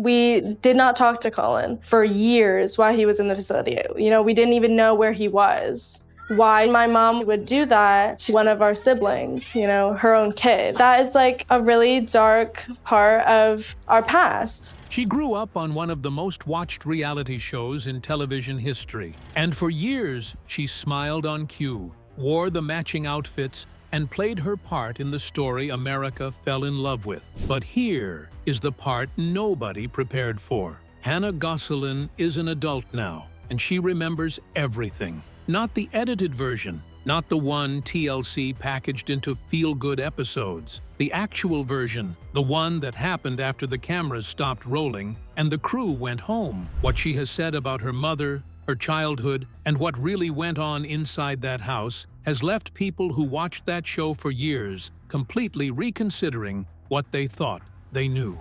We did not talk to Colin for years while he was in the facility. We didn't even know where he was. Why my mom would do that to one of our siblings, her own kid. That is like a really dark part of our past. She grew up on one of the most watched reality shows in television history. And for years, she smiled on cue, wore the matching outfits, and played her part in the story America fell in love with. But here is the part nobody prepared for. Hannah Gosselin is an adult now, and she remembers everything. Not the edited version, not the one TLC packaged into feel-good episodes. The actual version, the one that happened after the cameras stopped rolling and the crew went home. What she has said about her mother, her childhood, and what really went on inside that house has left people who watched that show for years completely reconsidering what they thought they knew.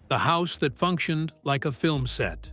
The house that functioned like a film set.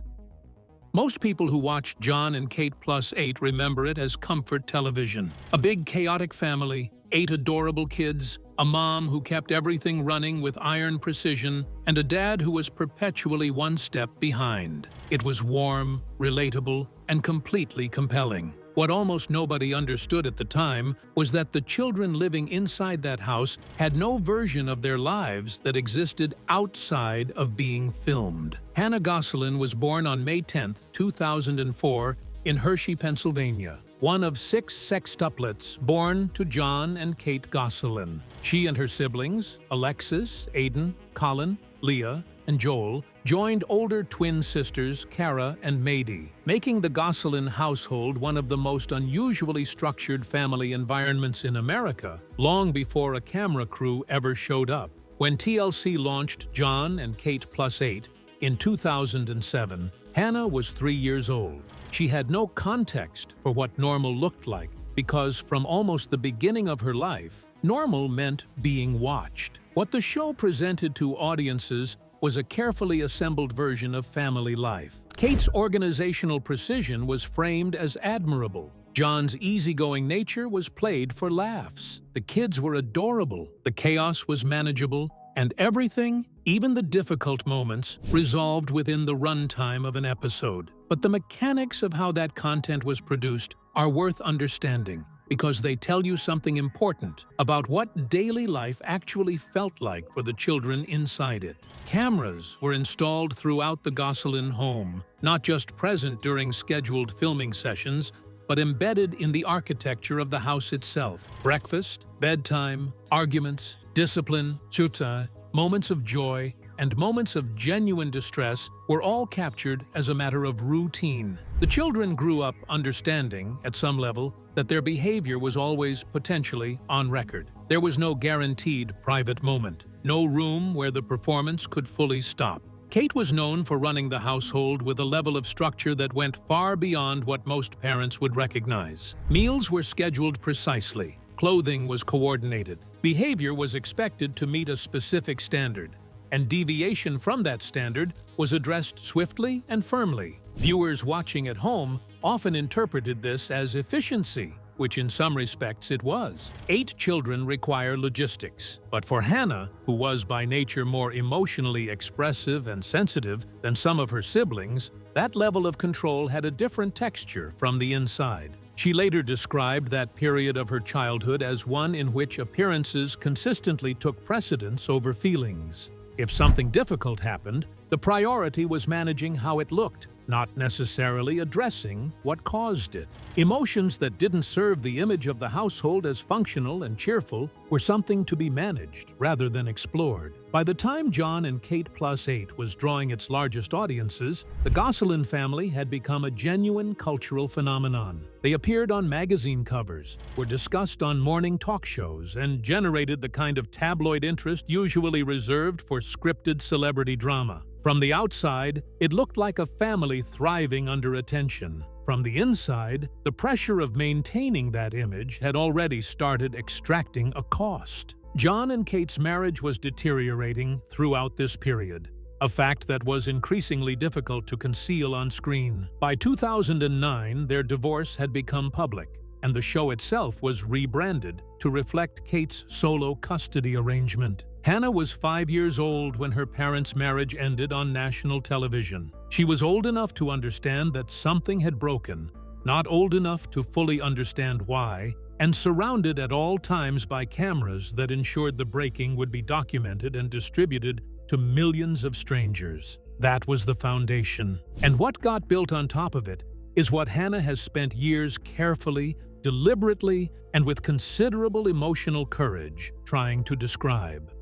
Most people who watched Jon and Kate Plus 8 remember it as comfort television. A big chaotic family, 8 adorable kids, a mom who kept everything running with iron precision, and a dad who was perpetually one step behind. It was warm, relatable, and completely compelling. What almost nobody understood at the time was that the children living inside that house had no version of their lives that existed outside of being filmed. Hannah Gosselin was born on May 10, 2004, in Hershey, Pennsylvania, one of 6 sextuplets born to Jon and Kate Gosselin. She and her siblings, Alexis, Aiden, Colin, Leah, and Joel, joined older twin sisters Kara and Maddie, making the Gosselin household one of the most unusually structured family environments in America, long before a camera crew ever showed up. When TLC launched Jon and Kate Plus 8 in 2007, Hannah was 3 years old. She had no context for what normal looked like, because from almost the beginning of her life, normal meant being watched. What the show presented to audiences was a carefully assembled version of family life. Kate's organizational precision was framed as admirable. Jon's easygoing nature was played for laughs. The kids were adorable, the chaos was manageable, and everything, even the difficult moments, resolved within the runtime of an episode. But the mechanics of how that content was produced are worth understanding, because they tell you something important about what daily life actually felt like for the children inside it. Cameras were installed throughout the Gosselin home, not just present during scheduled filming sessions, but embedded in the architecture of the house itself. Breakfast, bedtime, arguments, discipline, chuta, moments of joy, and moments of genuine distress were all captured as a matter of routine. The children grew up understanding, at some level, that their behavior was always potentially on record. There was no guaranteed private moment, no room where the performance could fully stop. Kate was known for running the household with a level of structure that went far beyond what most parents would recognize. Meals were scheduled precisely, clothing was coordinated, behavior was expected to meet a specific standard, and deviation from that standard was addressed swiftly and firmly. Viewers watching at home often interpreted this as efficiency, which in some respects it was. 8 children require logistics, but for Hannah, who was by nature more emotionally expressive and sensitive than some of her siblings, that level of control had a different texture from the inside. She later described that period of her childhood as one in which appearances consistently took precedence over feelings. If something difficult happened, the priority was managing how it looked, not necessarily addressing what caused it. Emotions that didn't serve the image of the household as functional and cheerful were something to be managed rather than explored. By the time Jon and Kate Plus 8 was drawing its largest audiences, the Gosselin family had become a genuine cultural phenomenon. They appeared on magazine covers, were discussed on morning talk shows, and generated the kind of tabloid interest usually reserved for scripted celebrity drama. From the outside, it looked like a family thriving under attention. From the inside, the pressure of maintaining that image had already started extracting a cost. Jon and Kate's marriage was deteriorating throughout this period, a fact that was increasingly difficult to conceal on screen. By 2009, their divorce had become public, and the show itself was rebranded to reflect Kate's solo custody arrangement. Hannah was 5 years old when her parents' marriage ended on national television. She was old enough to understand that something had broken, not old enough to fully understand why, and surrounded at all times by cameras that ensured the breaking would be documented and distributed to millions of strangers. That was the foundation. And what got built on top of it is what Hannah has spent years carefully, deliberately, and with considerable emotional courage trying to describe.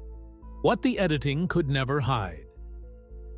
What the editing could never hide.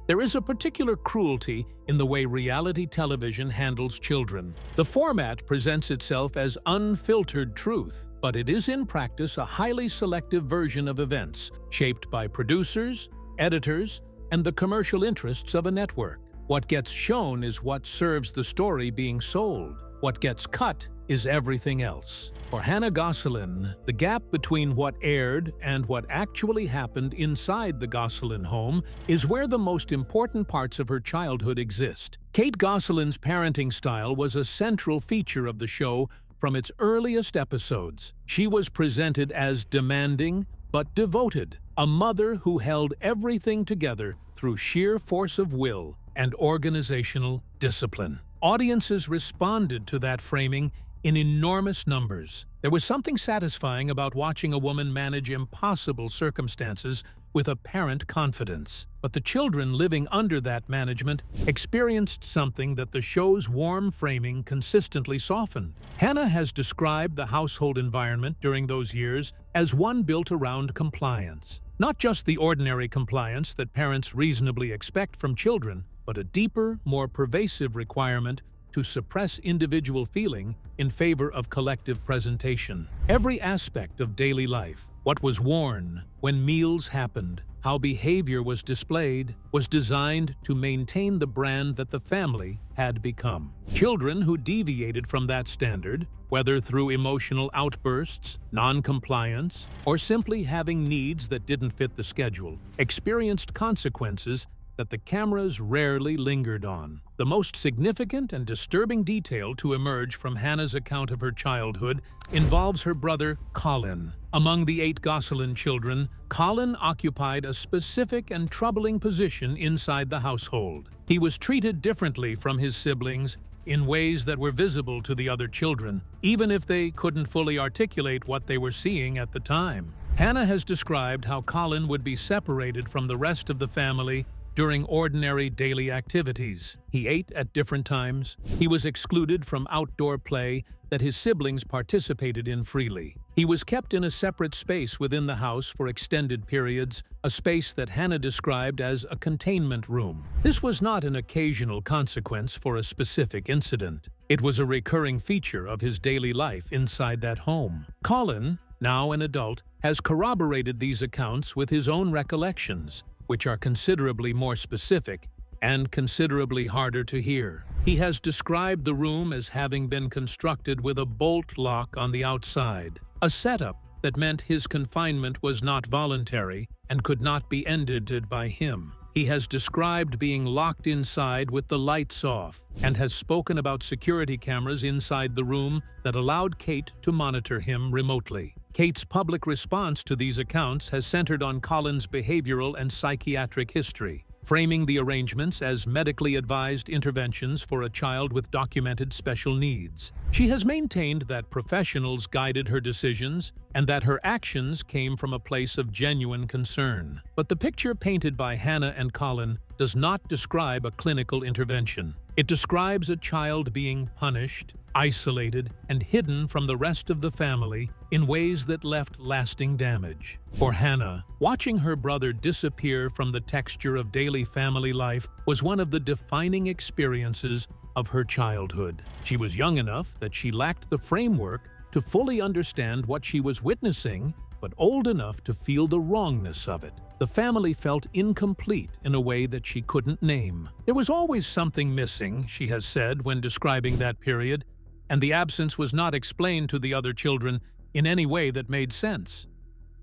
There is a particular cruelty in the way reality television handles children. The format presents itself as unfiltered truth, but it is in practice a highly selective version of events, shaped by producers, editors, and the commercial interests of a network. What gets shown is what serves the story being sold. What gets cut is everything else. For Hannah Gosselin, the gap between what aired and what actually happened inside the Gosselin home is where the most important parts of her childhood exist. Kate Gosselin's parenting style was a central feature of the show from its earliest episodes. She was presented as demanding but devoted, a mother who held everything together through sheer force of will and organizational discipline. Audiences responded to that framing in enormous numbers. There was something satisfying about watching a woman manage impossible circumstances with apparent confidence. But the children living under that management experienced something that the show's warm framing consistently softened. Hannah has described the household environment during those years as one built around compliance. Not just the ordinary compliance that parents reasonably expect from children, but a deeper, more pervasive requirement to suppress individual feeling in favor of collective presentation. Every aspect of daily life, what was worn, when meals happened, how behavior was displayed, was designed to maintain the brand that the family had become. Children who deviated from that standard, whether through emotional outbursts, non-compliance, or simply having needs that didn't fit the schedule, experienced consequences that the cameras rarely lingered on. The most significant and disturbing detail to emerge from Hannah's account of her childhood involves her brother, Colin. Among the 8 Gosselin children, Colin occupied a specific and troubling position inside the household. He was treated differently from his siblings in ways that were visible to the other children, even if they couldn't fully articulate what they were seeing at the time. Hannah has described how Colin would be separated from the rest of the family during ordinary daily activities. He ate at different times. He was excluded from outdoor play that his siblings participated in freely. He was kept in a separate space within the house for extended periods, a space that Hannah described as a containment room. This was not an occasional consequence for a specific incident. It was a recurring feature of his daily life inside that home. Colin, now an adult, has corroborated these accounts with his own recollections, which are considerably more specific and considerably harder to hear. He has described the room as having been constructed with a bolt lock on the outside, a setup that meant his confinement was not voluntary and could not be ended by him. He has described being locked inside with the lights off and has spoken about security cameras inside the room that allowed Kate to monitor him remotely. Kate's public response to these accounts has centered on Colin's behavioral and psychiatric history, framing the arrangements as medically advised interventions for a child with documented special needs. She has maintained that professionals guided her decisions and that her actions came from a place of genuine concern. But the picture painted by Hannah and Colin does not describe a clinical intervention. It describes a child being punished, isolated, and hidden from the rest of the family in ways that left lasting damage. For Hannah, watching her brother disappear from the texture of daily family life was one of the defining experiences of her childhood. She was young enough that she lacked the framework to fully understand what she was witnessing, but old enough to feel the wrongness of it. The family felt incomplete in a way that she couldn't name. There was always something missing, she has said when describing that period, and the absence was not explained to the other children in any way that made sense.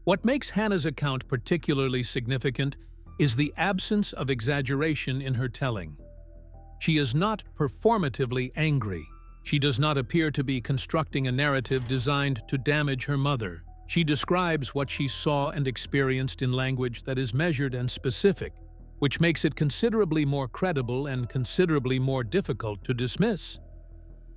What makes Hannah's account particularly significant is the absence of exaggeration in her telling. She is not performatively angry. She does not appear to be constructing a narrative designed to damage her mother. She describes what she saw and experienced in language that is measured and specific, which makes it considerably more credible and considerably more difficult to dismiss.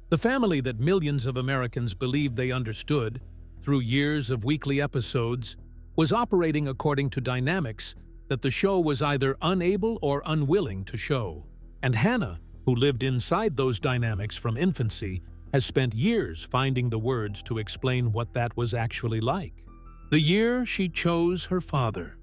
The family that millions of Americans believed they understood, through years of weekly episodes, was operating according to dynamics that the show was either unable or unwilling to show. And Hannah, who lived inside those dynamics from infancy, has spent years finding the words to explain what that was actually like. The year she chose her father.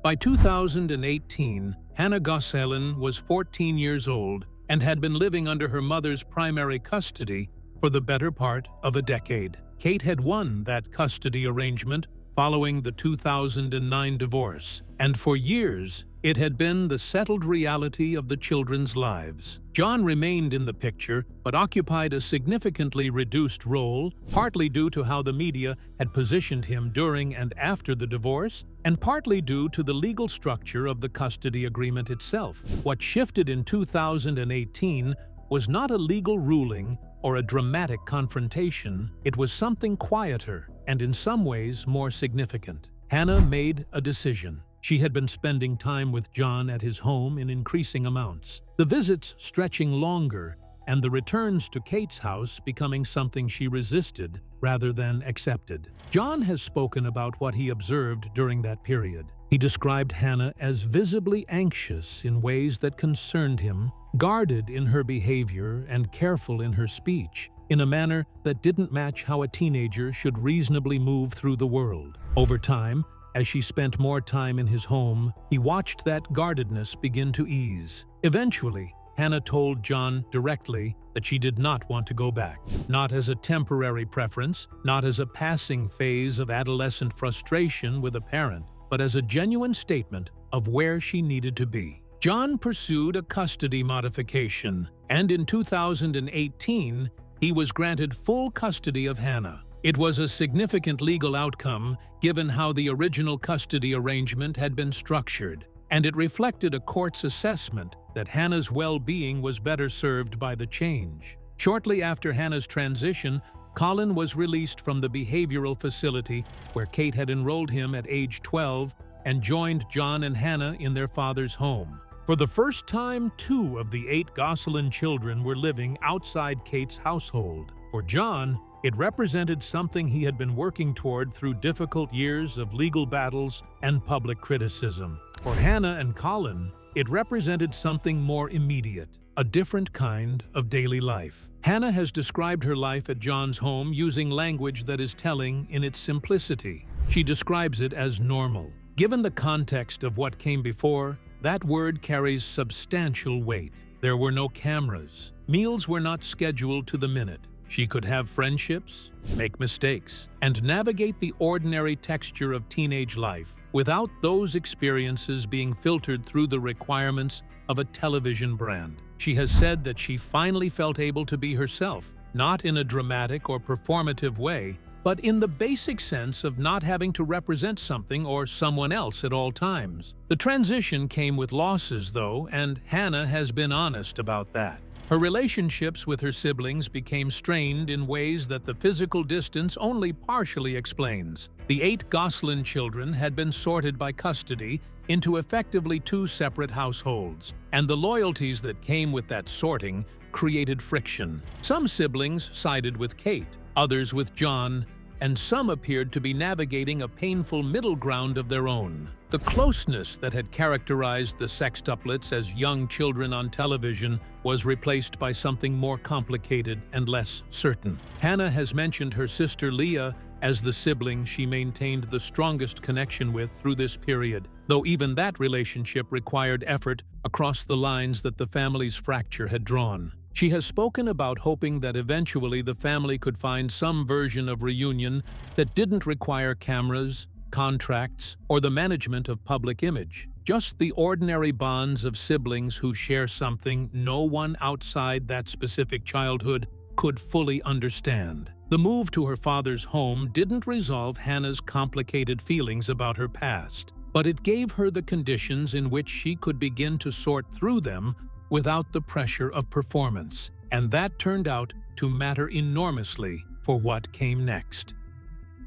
By 2018, Hannah Gosselin was 14 years old and had been living under her mother's primary custody for the better part of a decade. Kate had won that custody arrangement following the 2009 divorce, and for years, it had been the settled reality of the children's lives. Jon remained in the picture, but occupied a significantly reduced role, partly due to how the media had positioned him during and after the divorce, and partly due to the legal structure of the custody agreement itself. What shifted in 2018 was not a legal ruling or a dramatic confrontation. It was something quieter and in some ways more significant. Hannah made a decision. She had been spending time with Jon at his home in increasing amounts, the visits stretching longer and the returns to Kate's house becoming something she resisted rather than accepted. Jon has spoken about what he observed during that period. He described Hannah as visibly anxious in ways that concerned him, guarded in her behavior and careful in her speech, in a manner that didn't match how a teenager should reasonably move through the world. Over time, as she spent more time in his home, he watched that guardedness begin to ease. Eventually, Hannah told Jon directly that she did not want to go back. Not as a temporary preference, not as a passing phase of adolescent frustration with a parent, but as a genuine statement of where she needed to be. Jon pursued a custody modification, and in 2018, he was granted full custody of Hannah. It was a significant legal outcome given how the original custody arrangement had been structured, and it reflected a court's assessment that Hannah's well-being was better served by the change. Shortly after Hannah's transition, Colin was released from the behavioral facility where Kate had enrolled him at age 12 and joined Jon and Hannah in their father's home. For the first time, 2 of the 8 Gosselin children were living outside Kate's household. For Jon, it represented something he had been working toward through difficult years of legal battles and public criticism. For Hannah and Colin, it represented something more immediate, a different kind of daily life. Hannah has described her life at Jon's home using language that is telling in its simplicity. She describes it as normal. Given the context of what came before, that word carries substantial weight. There were no cameras. Meals were not scheduled to the minute. She could have friendships, make mistakes, and navigate the ordinary texture of teenage life without those experiences being filtered through the requirements of a television brand. She has said that she finally felt able to be herself, not in a dramatic or performative way, but in the basic sense of not having to represent something or someone else at all times. The transition came with losses, though, and Hannah has been honest about that. Her relationships with her siblings became strained in ways that the physical distance only partially explains. The 8 Gosselin children had been sorted by custody into effectively 2 separate households, and the loyalties that came with that sorting created friction. Some siblings sided with Kate, others with Jon, and some appeared to be navigating a painful middle ground of their own. The closeness that had characterized the sextuplets as young children on television was replaced by something more complicated and less certain. Hannah has mentioned her sister Leah as the sibling she maintained the strongest connection with through this period, though even that relationship required effort across the lines that the family's fracture had drawn. She has spoken about hoping that eventually the family could find some version of reunion that didn't require cameras, contracts, or the management of public image. Just the ordinary bonds of siblings who share something no one outside that specific childhood could fully understand. The move to her father's home didn't resolve Hannah's complicated feelings about her past, but it gave her the conditions in which she could begin to sort through them without the pressure of performance, and that turned out to matter enormously for what came next.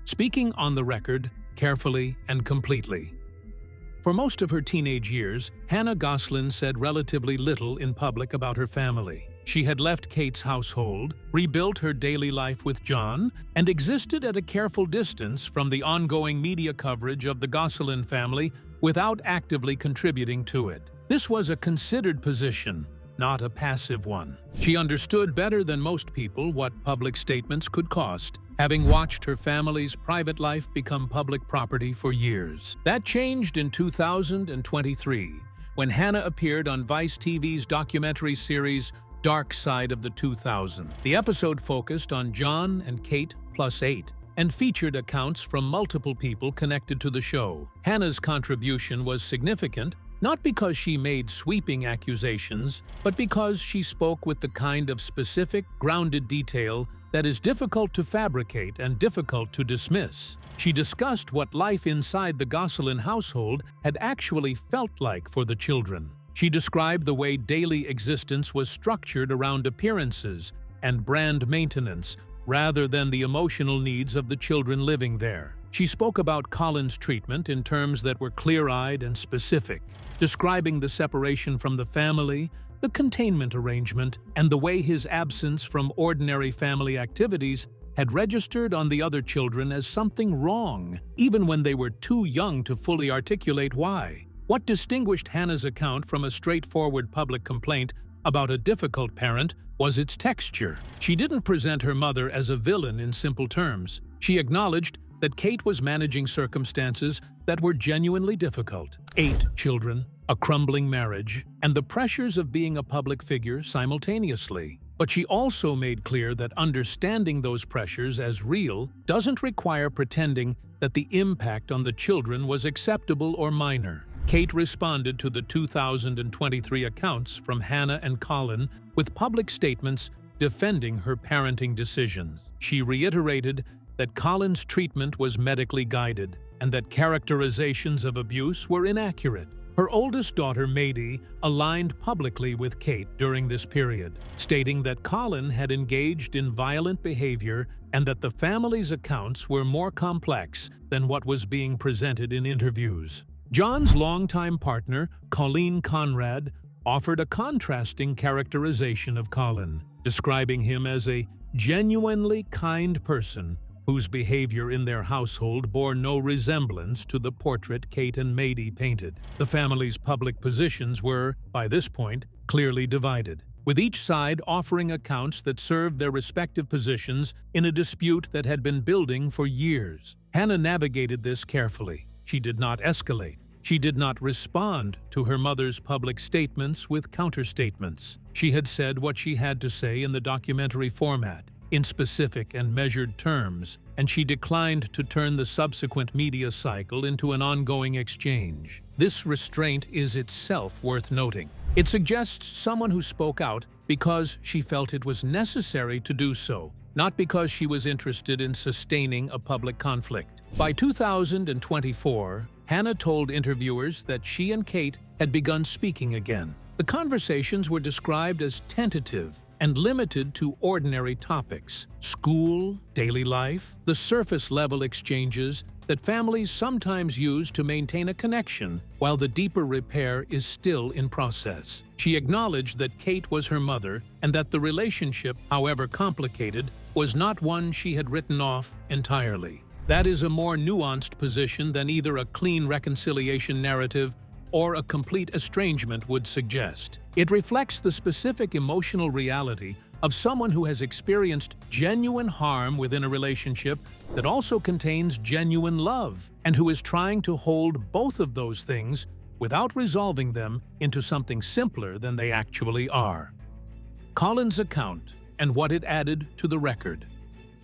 speaking on the record carefully and completely. For most of her teenage years, Hannah Gosselin said relatively little in public about her family. She had left Kate's household, rebuilt her daily life with Jon, and existed at a careful distance from the ongoing media coverage of the Gosselin family without actively contributing to it. This was a considered position, not a passive one. She understood better than most people what public statements could cost, having watched her family's private life become public property for years. That changed in 2023, when Hannah appeared on Vice TV's documentary series Dark Side of the 2000s. The episode focused on Jon and Kate plus 8 and featured accounts from multiple people connected to the show. Hannah's contribution was significant, not because she made sweeping accusations, but because she spoke with the kind of specific, grounded detail that is difficult to fabricate and difficult to dismiss. She discussed what life inside the Gosselin household had actually felt like for the children. She described the way daily existence was structured around appearances and brand maintenance, rather than the emotional needs of the children living there. She spoke about Colin's treatment in terms that were clear-eyed and specific, describing the separation from the family, the containment arrangement, and the way his absence from ordinary family activities had registered on the other children as something wrong, even when they were too young to fully articulate why. What distinguished Hannah's account from a straightforward public complaint about a difficult parent was its texture. She didn't present her mother as a villain in simple terms. She acknowledged that Kate was managing circumstances that were genuinely difficult. 8 children, a crumbling marriage, and the pressures of being a public figure simultaneously. But she also made clear that understanding those pressures as real doesn't require pretending that the impact on the children was acceptable or minor. Kate responded to the 2023 accounts from Hannah and Colin with public statements defending her parenting decisions. She reiterated that Colin's treatment was medically guided and that characterizations of abuse were inaccurate. Her oldest daughter, Maddie, aligned publicly with Kate during this period, stating that Colin had engaged in violent behavior and that the family's accounts were more complex than what was being presented in interviews. Jon's longtime partner, Colin Conrad, offered a contrasting characterization of Colin, describing him as a genuinely kind person whose behavior in their household bore no resemblance to the portrait Kate and Maddie painted. The family's public positions were, by this point, clearly divided, with each side offering accounts that served their respective positions in a dispute that had been building for years. Hannah navigated this carefully. She did not escalate. She did not respond to her mother's public statements with counterstatements. She had said what she had to say in the documentary format, in specific and measured terms, and she declined to turn the subsequent media cycle into an ongoing exchange. This restraint is itself worth noting. It suggests someone who spoke out because she felt it was necessary to do so, not because she was interested in sustaining a public conflict. By 2024, Hannah told interviewers that she and Kate had begun speaking again. The conversations were described as tentative and limited to ordinary topics: school, daily life, the surface-level exchanges that families sometimes use to maintain a connection, while the deeper repair is still in process. She acknowledged that Kate was her mother and that the relationship, however complicated, was not one she had written off entirely. That is a more nuanced position than either a clean reconciliation narrative or a complete estrangement would suggest. It reflects the specific emotional reality of someone who has experienced genuine harm within a relationship that also contains genuine love, and who is trying to hold both of those things without resolving them into something simpler than they actually are. Colin's account and what it added to the record.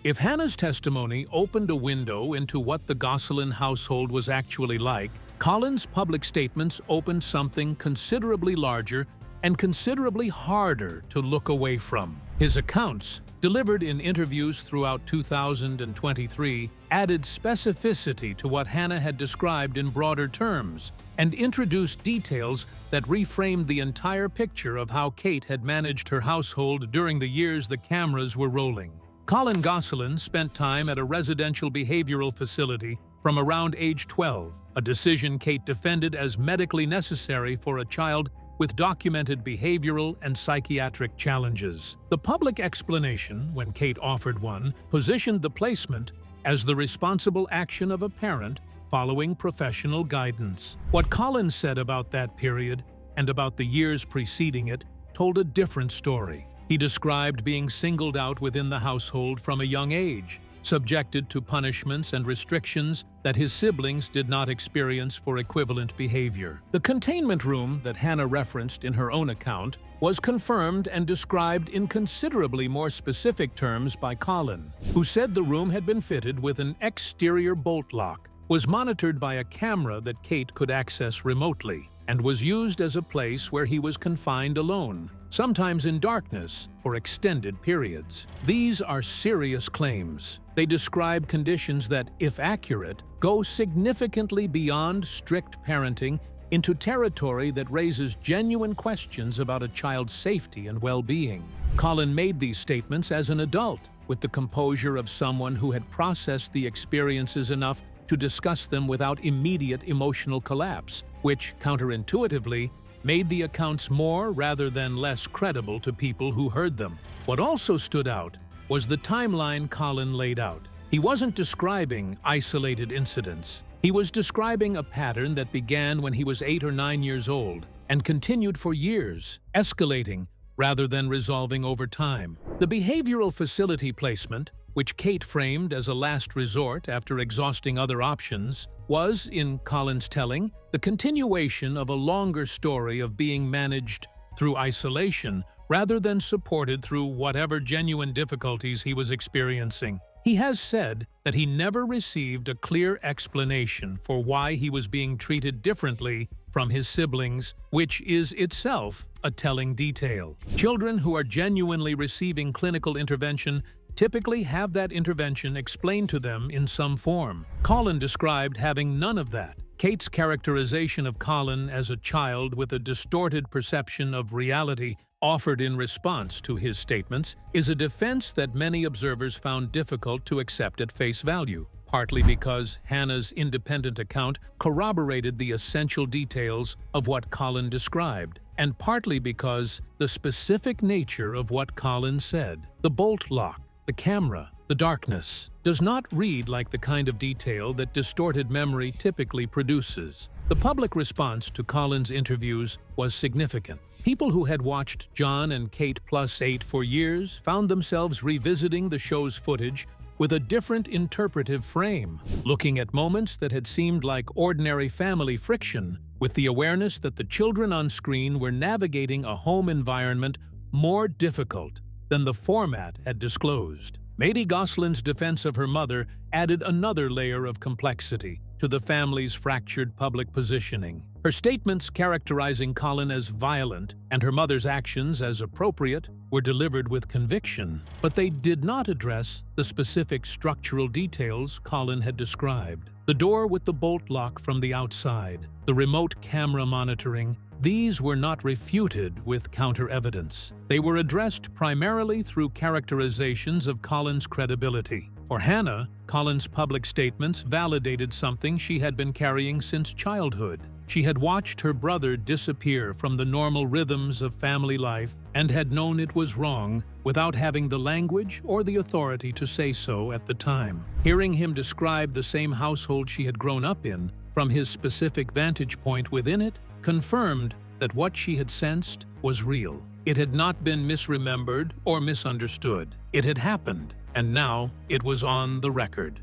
If Hannah's testimony opened a window into what the Gosselin household was actually like, Colin's public statements opened something considerably larger and considerably harder to look away from. His accounts, delivered in interviews throughout 2023, added specificity to what Hannah had described in broader terms and introduced details that reframed the entire picture of how Kate had managed her household during the years the cameras were rolling. Colin Gosselin spent time at a residential behavioral facility from around age 12, a decision Kate defended as medically necessary for a child with documented behavioral and psychiatric challenges. The public explanation, when Kate offered one, positioned the placement as the responsible action of a parent following professional guidance. What Colin said about that period and about the years preceding it told a different story. He described being singled out within the household from a young age, subjected to punishments and restrictions that his siblings did not experience for equivalent behavior. The containment room that Hannah referenced in her own account was confirmed and described in considerably more specific terms by Colin, who said the room had been fitted with an exterior bolt lock, was monitored by a camera that Kate could access remotely, and was used as a place where he was confined alone, sometimes in darkness, for extended periods. These are serious claims. They describe conditions that, if accurate, go significantly beyond strict parenting into territory that raises genuine questions about a child's safety and well-being. Colin made these statements as an adult, with the composure of someone who had processed the experiences enough to discuss them without immediate emotional collapse, which, counterintuitively, made the accounts more rather than less credible to people who heard them. What also stood out was the timeline Colin laid out. He wasn't describing isolated incidents. He was describing a pattern that began when he was 8 or 9 years old and continued for years, escalating rather than resolving over time. The behavioral facility placement, which Kate framed as a last resort after exhausting other options, was, in Colin's telling, the continuation of a longer story of being managed through isolation rather than supported through whatever genuine difficulties he was experiencing. He has said that he never received a clear explanation for why he was being treated differently from his siblings, which is itself a telling detail. Children who are genuinely receiving clinical intervention typically have that intervention explained to them in some form. Colin described having none of that. Kate's characterization of Colin as a child with a distorted perception of reality offered in response to his statements is a defense that many observers found difficult to accept at face value, partly because Hannah's independent account corroborated the essential details of what Colin described, and partly because the specific nature of what Colin said, the bolt lock, the camera, the darkness, does not read like the kind of detail that distorted memory typically produces. The public response to Colin's interviews was significant. People who had watched Jon and Kate +8 for years found themselves revisiting the show's footage with a different interpretive frame, looking at moments that had seemed like ordinary family friction, with the awareness that the children on screen were navigating a home environment more difficult than the format had disclosed. Maddie Gosselin's defense of her mother added another layer of complexity to the family's fractured public positioning. Her statements characterizing Colin as violent and her mother's actions as appropriate were delivered with conviction, but they did not address the specific structural details Colin had described. The door with the bolt lock from the outside, the remote camera monitoring, these were not refuted with counter-evidence. They were addressed primarily through characterizations of Colin's credibility. For Hannah, Colin's public statements validated something she had been carrying since childhood. She had watched her brother disappear from the normal rhythms of family life and had known it was wrong without having the language or the authority to say so at the time. Hearing him describe the same household she had grown up in, from his specific vantage point within it, confirmed that what she had sensed was real. It had not been misremembered or misunderstood. It had happened, and now it was on the record.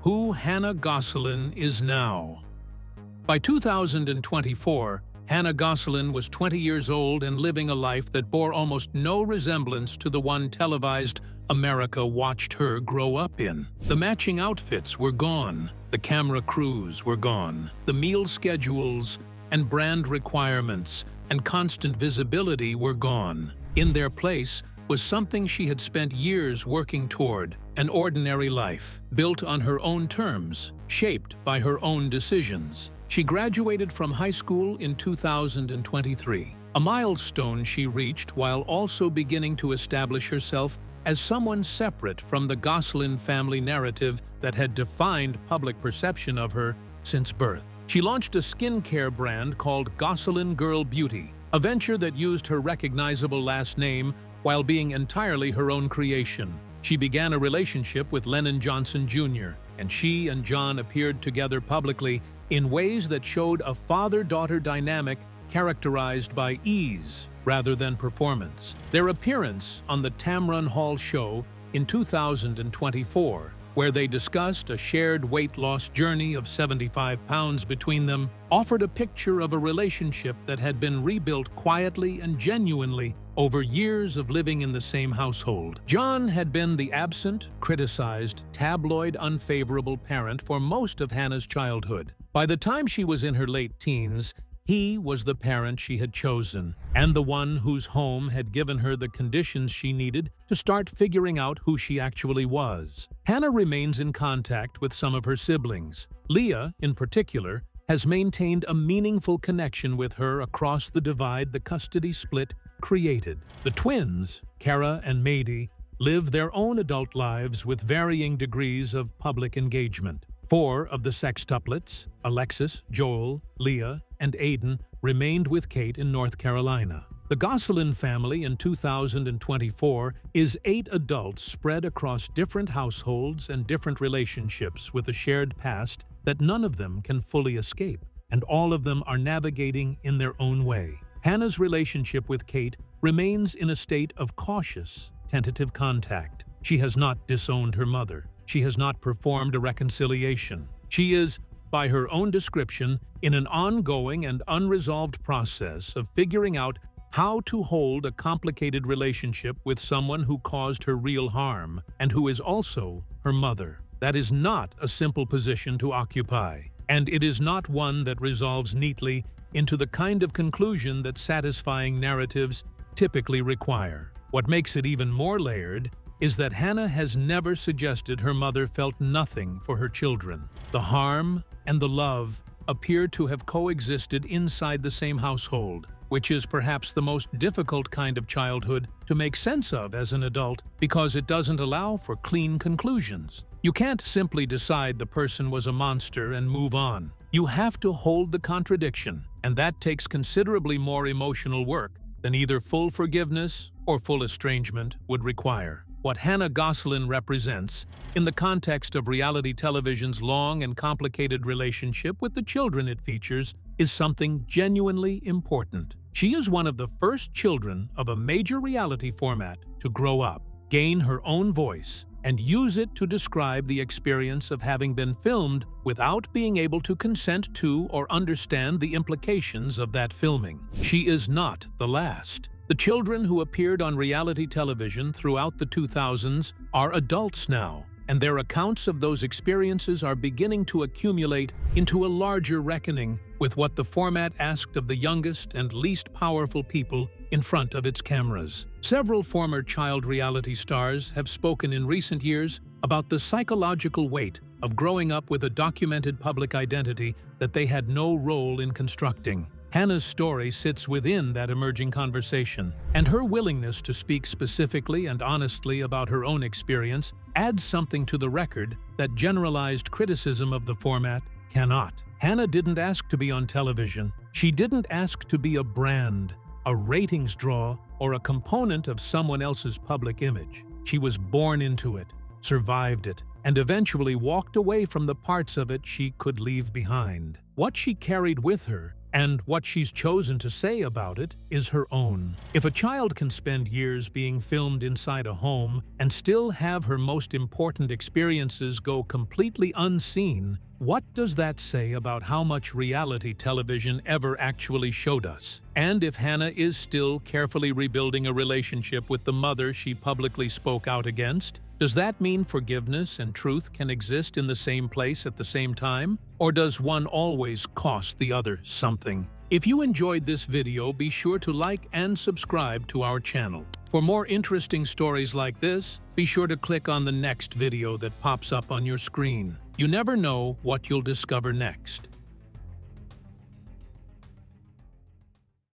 Who Hannah Gosselin is now. By 2024, Hannah Gosselin was 20 years old and living a life that bore almost no resemblance to the one televised America watched her grow up in. The matching outfits were gone. The camera crews were gone. The meal schedules and brand requirements and constant visibility were gone. In their place was something she had spent years working toward, an ordinary life, built on her own terms, shaped by her own decisions. She graduated from high school in 2023. a milestone she reached while also beginning to establish herself as someone separate from the Gosselin family narrative that had defined public perception of her since birth. She launched a skincare brand called Gosselin Girl Beauty, a venture that used her recognizable last name while being entirely her own creation. She began a relationship with Lennon Johnson Jr., and she and Jon appeared together publicly in ways that showed a father-daughter dynamic characterized by ease rather than performance. Their appearance on the Tamron Hall show in 2024, where they discussed a shared weight loss journey of 75 pounds between them, offered a picture of a relationship that had been rebuilt quietly and genuinely over years of living in the same household. Jon had been the absent, criticized, tabloid unfavorable parent for most of Hannah's childhood. By the time she was in her late teens, he was the parent she had chosen, and the one whose home had given her the conditions she needed to start figuring out who she actually was. Hannah remains in contact with some of her siblings. Leah, in particular, has maintained a meaningful connection with her across the divide the custody split created. The twins, Kara and Maddie, live their own adult lives with varying degrees of public engagement. 4 of the sextuplets, Alexis, Joel, Leah, and Aiden, remained with Kate in North Carolina. The Gosselin family in 2024 is 8 adults spread across different households and different relationships with a shared past that none of them can fully escape, and all of them are navigating in their own way. Hannah's relationship with Kate remains in a state of cautious, tentative contact. She has not disowned her mother. She has not performed a reconciliation. She is, by her own description, in an ongoing and unresolved process of figuring out how to hold a complicated relationship with someone who caused her real harm and who is also her mother. That is not a simple position to occupy, and it is not one that resolves neatly into the kind of conclusion that satisfying narratives typically require. What makes it even more layered is that Hannah has never suggested her mother felt nothing for her children. The harm and the love appear to have coexisted inside the same household, which is perhaps the most difficult kind of childhood to make sense of as an adult because it doesn't allow for clean conclusions. You can't simply decide the person was a monster and move on. You have to hold the contradiction, and that takes considerably more emotional work than either full forgiveness or full estrangement would require. What Hannah Gosselin represents, in the context of reality television's long and complicated relationship with the children it features, is something genuinely important. She is one of the first children of a major reality format to grow up, gain her own voice, and use it to describe the experience of having been filmed without being able to consent to or understand the implications of that filming. She is not the last. The children who appeared on reality television throughout the 2000s are adults now, and their accounts of those experiences are beginning to accumulate into a larger reckoning with what the format asked of the youngest and least powerful people in front of its cameras. Several former child reality stars have spoken in recent years about the psychological weight of growing up with a documented public identity that they had no role in constructing. Hannah's story sits within that emerging conversation, and her willingness to speak specifically and honestly about her own experience adds something to the record that generalized criticism of the format cannot. Hannah didn't ask to be on television. She didn't ask to be a brand, a ratings draw, or a component of someone else's public image. She was born into it, survived it, and eventually walked away from the parts of it she could leave behind. What she carried with her and what she's chosen to say about it is her own. If a child can spend years being filmed inside a home and still have her most important experiences go completely unseen, what does that say about how much reality television ever actually showed us? And if Hannah is still carefully rebuilding a relationship with the mother she publicly spoke out against, does that mean forgiveness and truth can exist in the same place at the same time? Or does one always cost the other something? If you enjoyed this video, be sure to like and subscribe to our channel. For more interesting stories like this, be sure to click on the next video that pops up on your screen. You never know what you'll discover next.